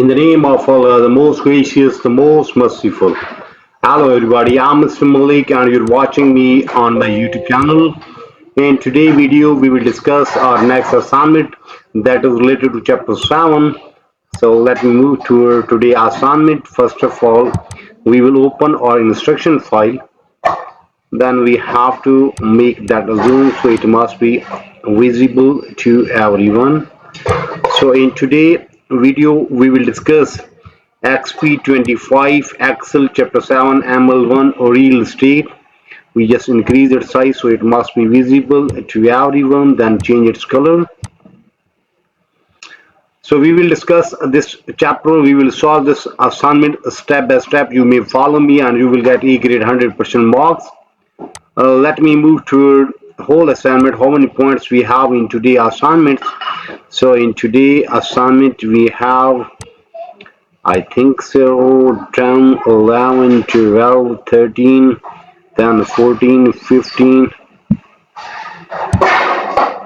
In the name of Allah, the most gracious, the most merciful. Hello everybody, I'm Mr. Malik and you're watching me on my YouTube channel. In today's video, we will discuss our next assignment that is related to chapter 7. So let me move to today's assignment. First of all, we will open our instruction file. Then we have to make that zoom so it must be visible to everyone. So in today's video we will discuss Exp25 Excel chapter 7 ML1 real estate. We just increase its size so it must be visible to everyone, then change its color. So we will discuss this chapter. We will solve this assignment step by step. You may follow me and you will get E grade 100% marks. Let me move to whole assignment, how many points we have in today's assignment. So in today's assignment we have, I think so, 10, 11, 12, 13, then 14, 15,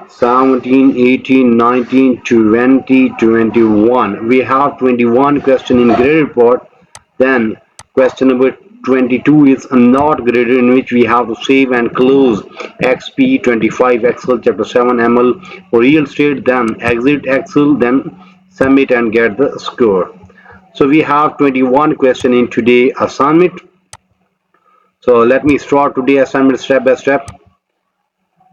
17, 18, 19, 20, 21. We have 21 question in graded report. Then question number 22 is not graded, in which we have to save and close Exp25 Excel chapter 7 ML real estate, then exit Excel, then submit and get the score. So we have 21 question in today's assignment. So let me start today's assignment step by step.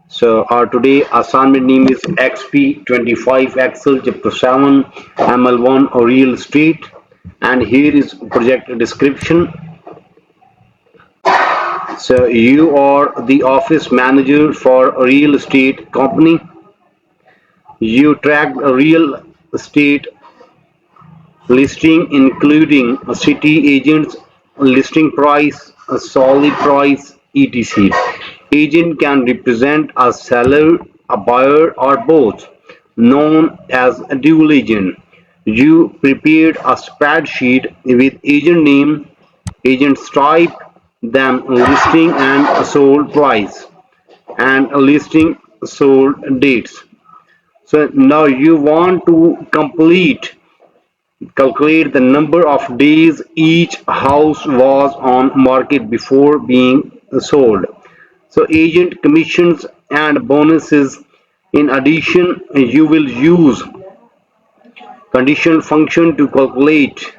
So our today assignment name is Exp25 Excel chapter 7 ML1 real estate, and here is project description. So you are the office manager for a real estate company. You track a real estate listing including a city agents, listing price, a solid price, etc. Agent can represent a seller, a buyer, or both, known as a dual agent. You prepared a spreadsheet with agent name, agent type, then listing and sold price, and listing sold dates. So now you want to calculate the number of days each house was on market before being sold. So agent commissions and bonuses. In addition, you will use condition function to calculate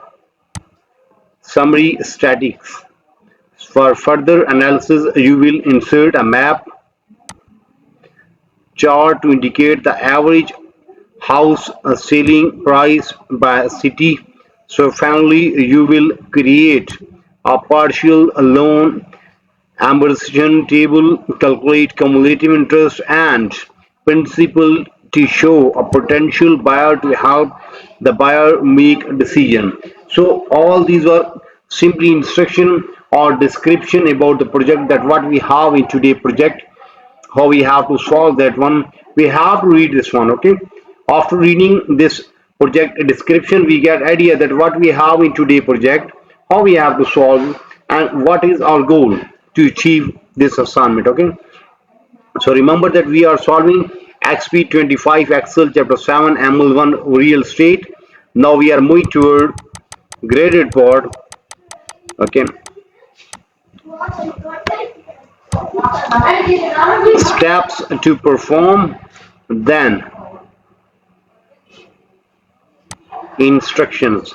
summary statistics. For further analysis, you will insert a map chart to indicate the average house selling price by city. So finally, you will create a partial loan amortization table, calculate cumulative interest and principal to show a potential buyer to help the buyer make a decision. So all these are simply instruction or description about the project, that what we have in today's project, how we have to solve that one. We have to read this one, okay? After reading this project description, we get idea that what we have in today's project, how we have to solve, and what is our goal to achieve this assignment, okay? So remember that we are solving Exp25 Excel chapter 7 ML1 real estate. Now we are moving toward graded board, okay? Steps to perform, then instructions.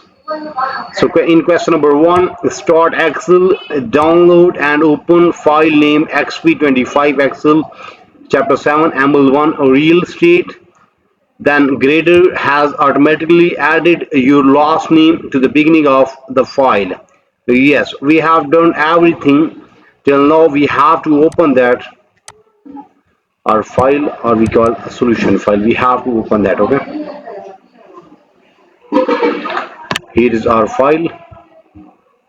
So in question number 1, start Excel, download and open file name Exp25 Excel chapter 7 ML1 real estate. Then grader has automatically added your last name to the beginning of the file. Yes, we have done everything till now. We have to open that our file, or we call a solution file. We have to open that, okay? Here is our file.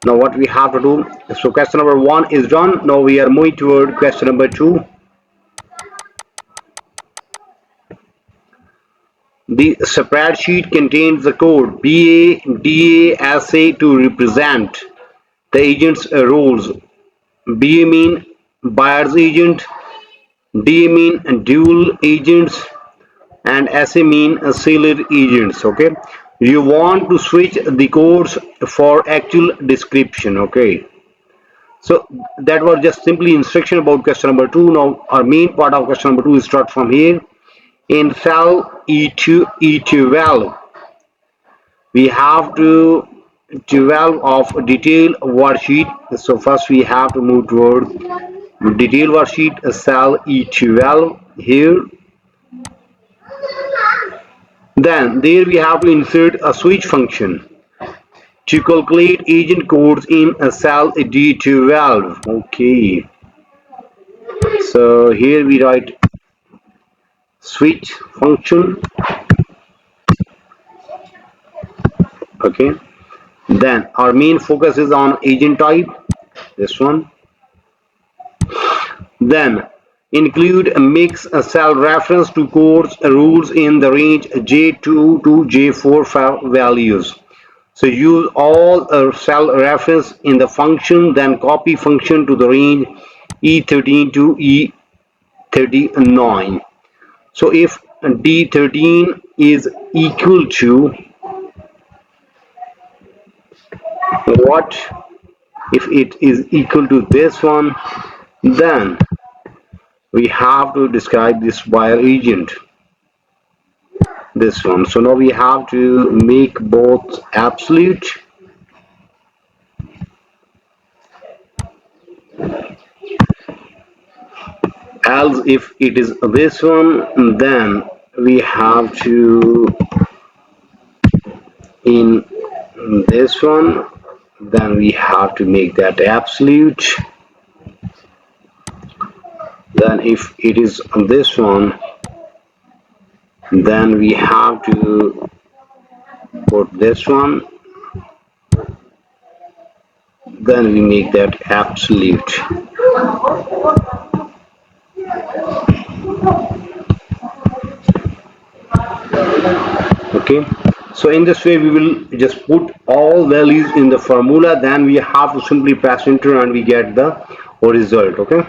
Now what we have to do, so question number 1 is done. Now we are moving toward question number 2. The spreadsheet contains the code BA to represent the agent's roles. BA mean buyer's agent, DA mean dual agents, and SA mean seller agents, okay? You want to switch the codes for actual description. Okay, so that was just simply instruction about question number 2. Now our main part of question number 2 is start from here. In cell E12 we have to 12 of detail worksheet. So first we have to move toward detail worksheet, cell E12 here. Then there we have to insert a switch function to calculate agent codes in a cell D12. Okay, so here we write switch function. Okay, then our main focus is on agent type, this one. Then include a mix a cell reference to codes rules in the range J2 to J4 values. So use all cell reference in the function, then copy function to the range E13 to E39. So if D13 is equal to what? If it is equal to this one, then we have to describe this wire agent, this one. So now we have to make both absolute, else if it is this one, then we have to in this one, then we have to make that absolute. Then if it is this one, then we have to put this one, then we make that absolute. Okay, so in this way we will just put all values in the formula, then we have to simply press enter and we get the result. Okay,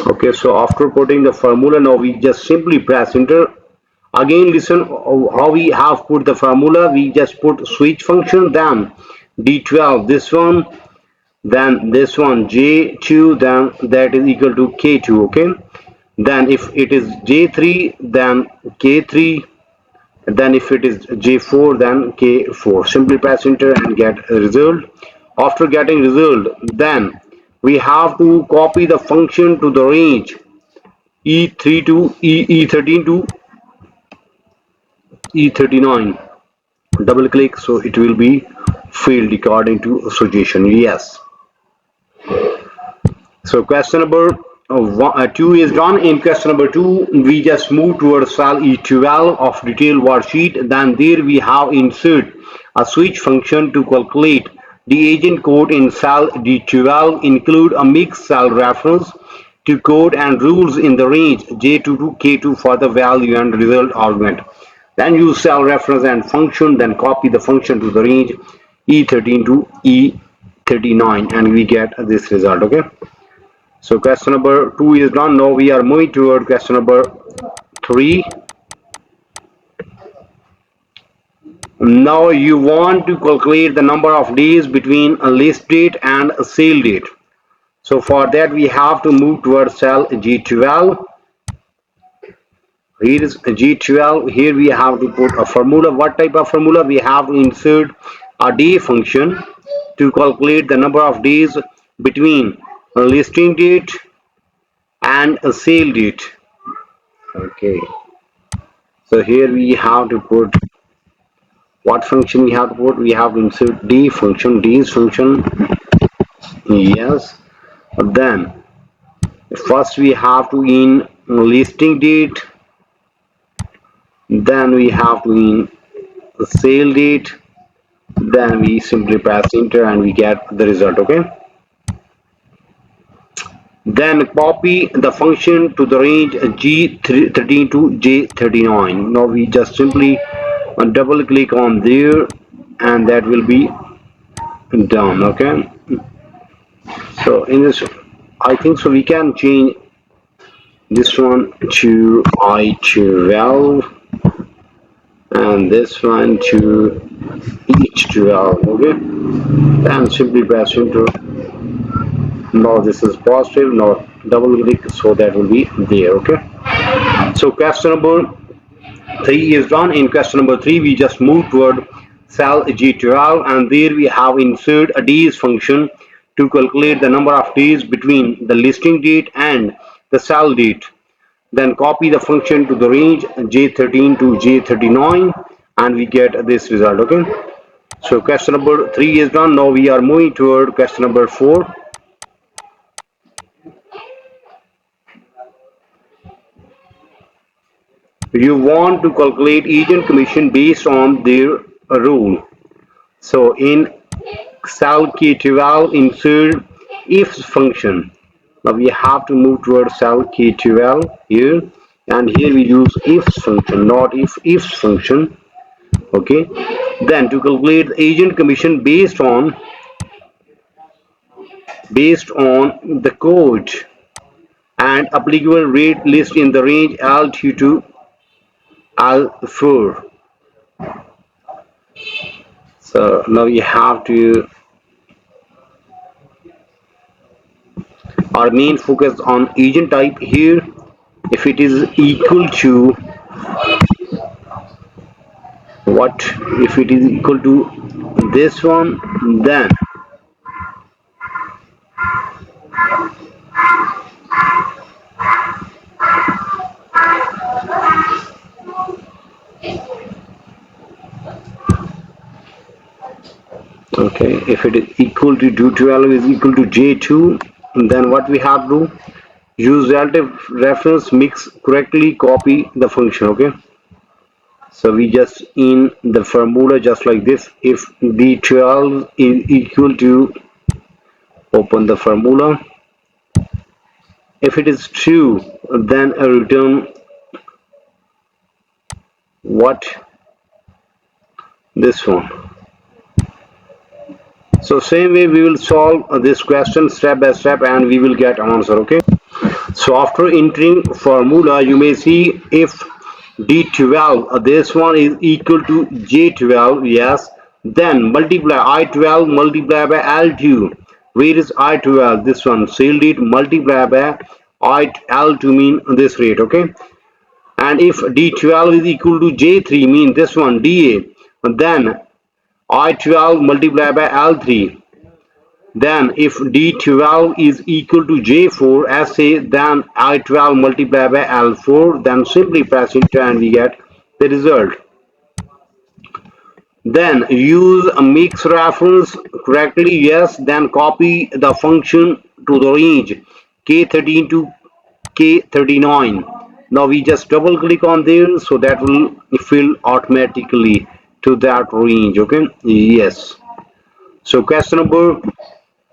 okay, so after putting the formula, now we just simply press enter. Again listen how we have put the formula. We just put switch function, then D12 this one, then this one J2, then that is equal to K2. Okay, then if it is J3, then K3, then if it is J4, then K4. Simply press enter and get a result. After getting result, then we have to copy the function to the range E3 to E13 to E39. Double click, so it will be filled according to suggestion. Yes. So question number 2 is done. In question number 2, we just move towards cell E12 of detailed worksheet. Then there we have insert a switch function to calculate the agent code in cell D12. Include a mixed cell reference to code and rules in the range J2 to K2 for the value and result argument. Then use cell reference and function, then copy the function to the range E13 to E39 and we get this result. Okay, so question number 2 is done. Now we are moving toward question number 3. Now you want to calculate the number of days between a list date and a sale date. So for that we have to move towards cell G12. Here is G12. Here we have to put a formula. What type of formula? We have to insert a day function to calculate the number of days between a listing date and a sale date. Okay, so here we have to put what function we have to put. We have to insert d function, days function. Yes, then first we have to in listing date, then we have to in sale date, then we simply press enter and we get the result. Okay, then copy the function to the range G13 to J39. Now we just simply double click on there and that will be done. Okay, so in this I think so we can change this one to I12 and this one to each 12. Okay, then simply press enter. Now this is positive, now double click, so that will be there. Okay, so question number 3 is done. In question number 3 we just move toward cell G12, and there we have insert a days function to calculate the number of days between the listing date and the sell date. Then copy the function to the range J13 to J39, and we get this result. Okay, so question number 3 is done. Now we are moving toward question number 4. You want to calculate agent commission based on their rule. So in cell K12 insert if function. Now we have to move towards cell K12 here, and here we use if function, not if function. Okay, then to calculate the agent commission based on the code and applicable rate list in the range L2 to L4. So now we have to our main focus on agent type here. If it is equal to what, if it is equal to this one, then okay, if it is equal to 212 is equal to J2, then what we have to do, use relative reference mix correctly, copy the function. Okay, so we just in the formula just like this, if D12 is equal to, open the formula, if it is true, then a return what, this one. So same way we will solve this question step by step, and we will get answer. Okay, so after entering formula, you may see if D12, this one is equal to J12, yes, then multiply I12 multiply by L2. Where is I12? This one, sale date multiply by L2 mean this rate. Okay, and if D12 is equal to J3 mean this one DA, then I12 multiplied by L3. Then if D12 is equal to J4 SA, then I12 multiplied by L4, then simply press enter and we get the result. Then use a mix reference correctly, yes, then copy the function to the range K13 to K39. Now we just double click on there, so that will fill automatically to that range. Okay, yes. So question number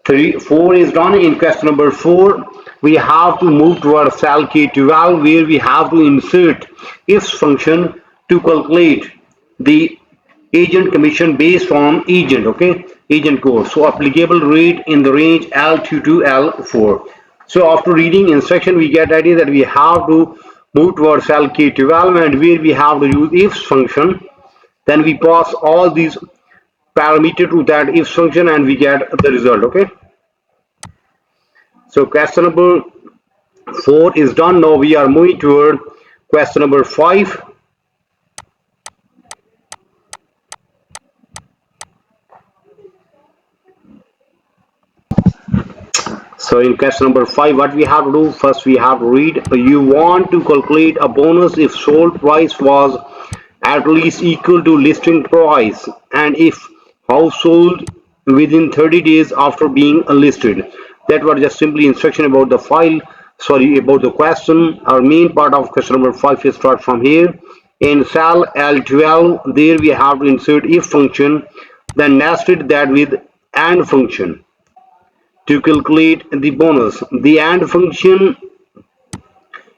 4 is done. In question number 4 we have to move toward cell K12, where we have to insert if function to calculate the agent commission based on agent. Okay, agent code, so applicable rate in the range L2 to L4. So after reading instruction we get idea that we have to move towards cell K12, and where we have to use if function, then we pass all these parameters to that if function and we get the result. Okay, so question number 4 is done. Now we are moving toward question number 5. So in question number 5, what we have to do, first we have to read, you want to calculate a bonus if sold price was at least equal to listing price, and if house sold within 30 days after being listed. That was just simply instruction about the file, sorry, about the question. Our main part of question number 5 is start from here. In cell L12, there we have to insert if function, then nested that with and function to calculate the bonus. The AND function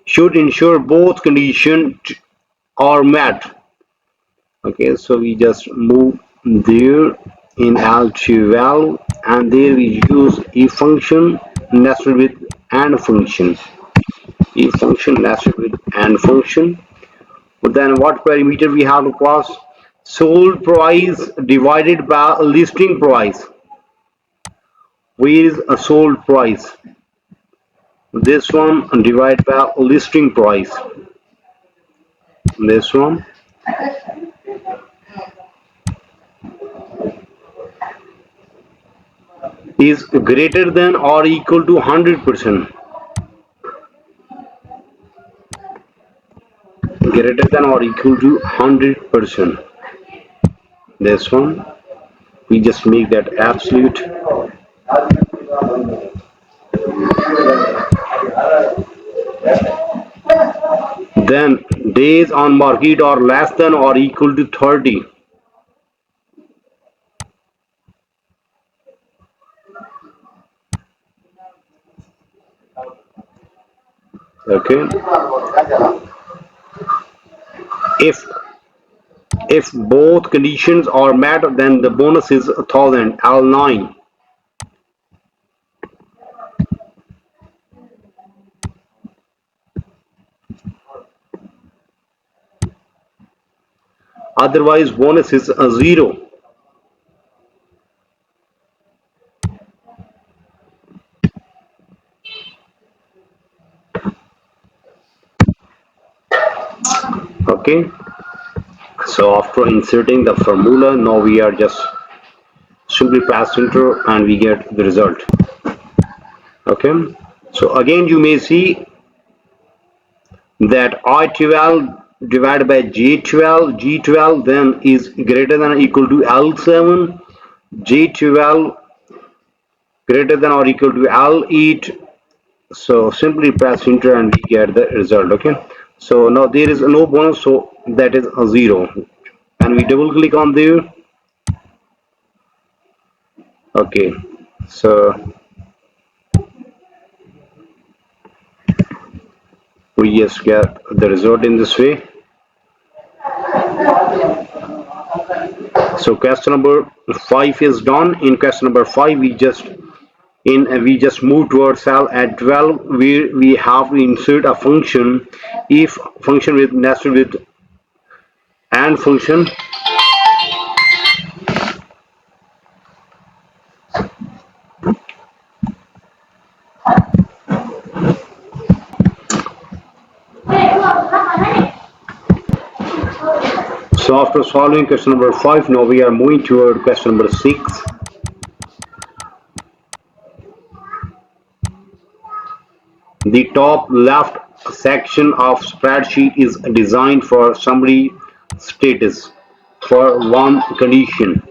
should ensure both conditions are met. Okay, so we just move there in L12, and there we use if function nested with AND function. If function nested with AND function. But then what parameter we have to pass? Sold price divided by listing price. Where is a sold price? This one divided by listing price. This one is greater than or equal to 100%. Greater than or equal to 100%. This one, we just make that absolute. Then days on market are less than or equal to 30. Okay. If both conditions are met, then the bonus is 1000 L9. Otherwise, bonus is a 0. Okay. So after inserting the formula, now we are just simply press enter and we get the result. Okay. So again, you may see that I12 divided by J12, G12 then is greater than or equal to L7, J12 greater than or equal to L8. So simply press enter and we get the result. Okay. So now there is no bonus, so that is a 0. And we double click on there. Okay. So we just get the result in this way. So question number 5 is done. In question number 5, we just move towards cell at 12 where we have to insert a function, if function with nested with and function. So after solving question number 5, now we are moving toward question number 6. The top left section of spreadsheet is designed for summary status for one condition.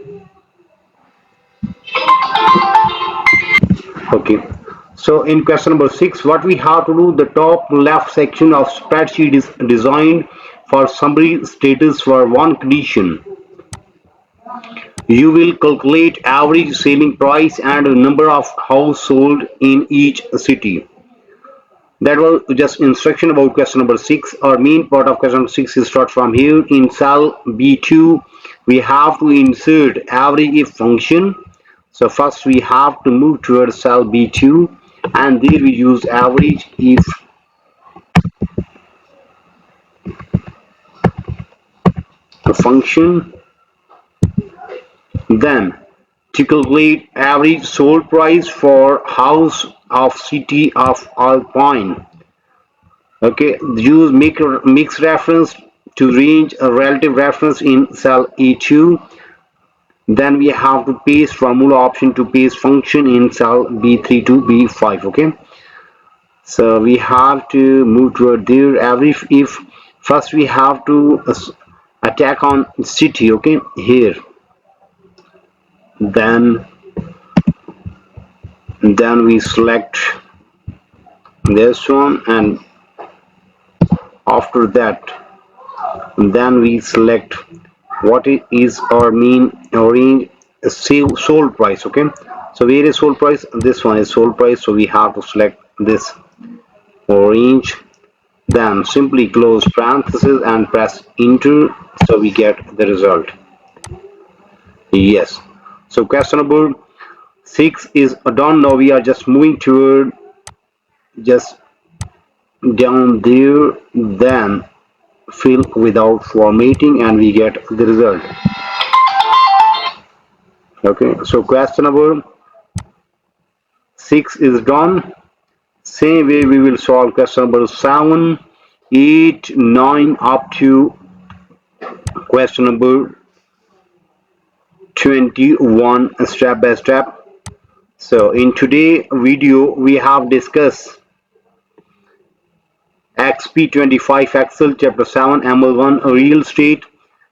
Okay. So in question number 6, what we have to do, the top left section of spreadsheet is designed for summary status for one condition. You will calculate average selling price and number of houses sold in each city. That was just instruction about question number 6. Our main part of question number 6 is start from here. In cell B2, we have to insert average if function. So first we have to move towards cell B2 and there we use average if function. Then to calculate average sold price for house of city of Alpine. Okay, use mix reference to range a relative reference in cell E2. Then we have to paste formula option to paste function in cell B3 to B5. Okay, so we have to move toward there. Every if first we have to attack on city. Okay, here. Then we select this one, and after that then we select what is our mean range sold price. Okay, so where is sold price? This one is sold price, so we have to select this range. Then simply close parenthesis and press enter, so we get the result. Yes, so question number 6 is done. Now we are just moving toward just down there. Then fill without formatting and we get the result. Okay, so question number 6 is done. Same way we will solve question number 7, 8, 9 up to question number 21 step by step. So in today's video we have discussed Exp25 Excel chapter 7 ML1 real estate.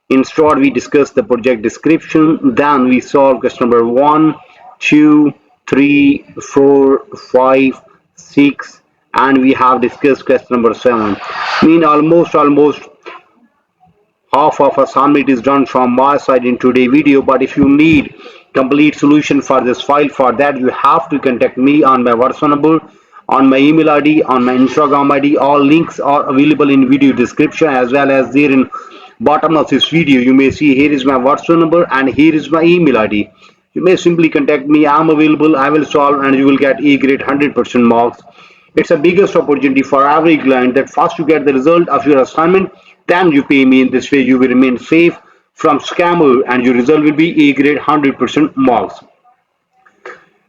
Instead we discuss the project description, then we solve question number 1, 2, 3, 4, 5, 6, and we have discussed question number 7. Mean almost half of assignment is done from my side in today's video, but if you need complete solution for this file, for that you have to contact me on my WhatsApp number, on my email ID, on my Instagram ID. All links are available in video description as well as there in bottom of this video. You may see here is my WhatsApp number and here is my email ID. You may simply contact me. I'm available. I will solve and you will get A grade 100% marks. It's a biggest opportunity for every client that first you get the result of your assignment, then you pay me. In this way you will remain safe from scammer and your result will be A grade 100% marks.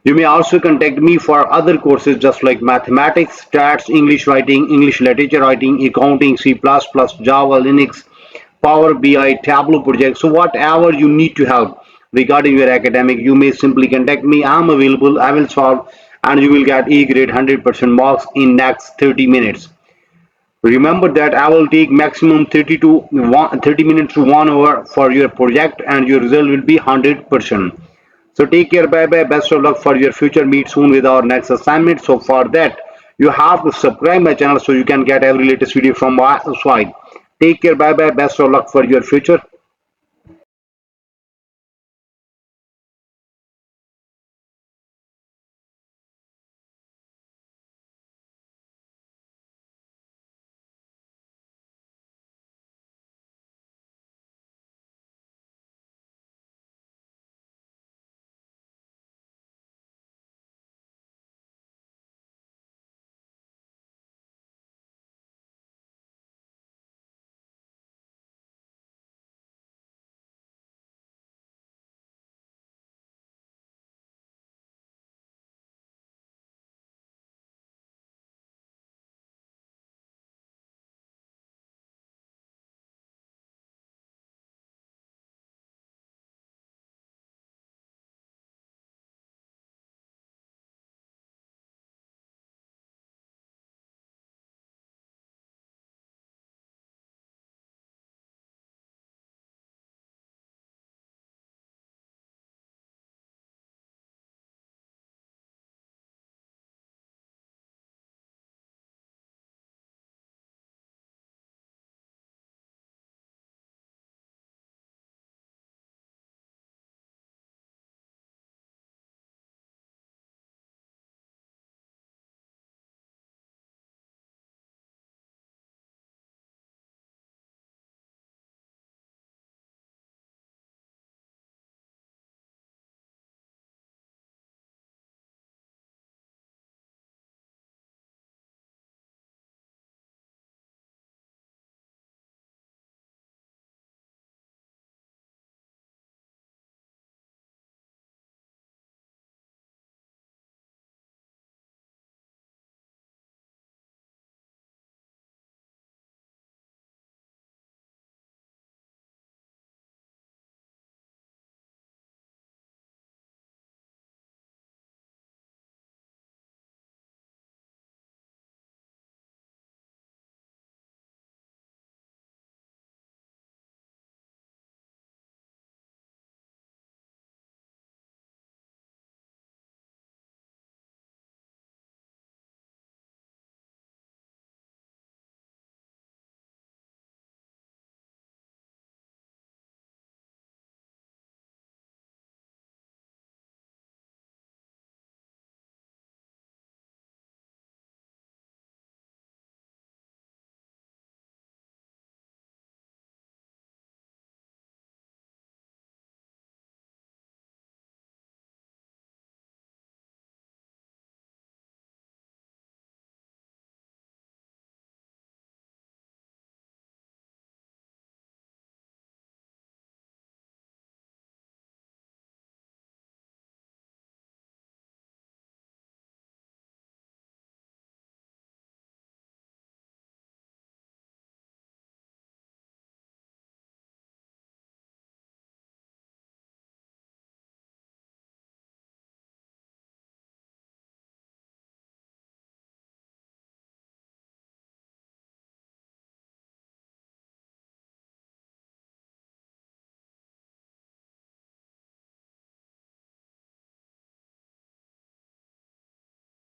You may also contact me for other courses just like mathematics, stats, English writing, English literature writing, accounting, C++, Java, Linux, Power BI, Tableau projects. So whatever you need to help regarding your academic, you may simply contact me. I'm available. I will solve and you will get A grade 100% marks in next 30 minutes. Remember that I will take maximum 30 minutes to 1 hour for your project and your result will be 100%. So take care, bye bye, best of luck for your future. Meet soon with our next assignment. So for that you have to subscribe my channel so you can get every latest video from my side. Take care, bye bye, best of luck for your future.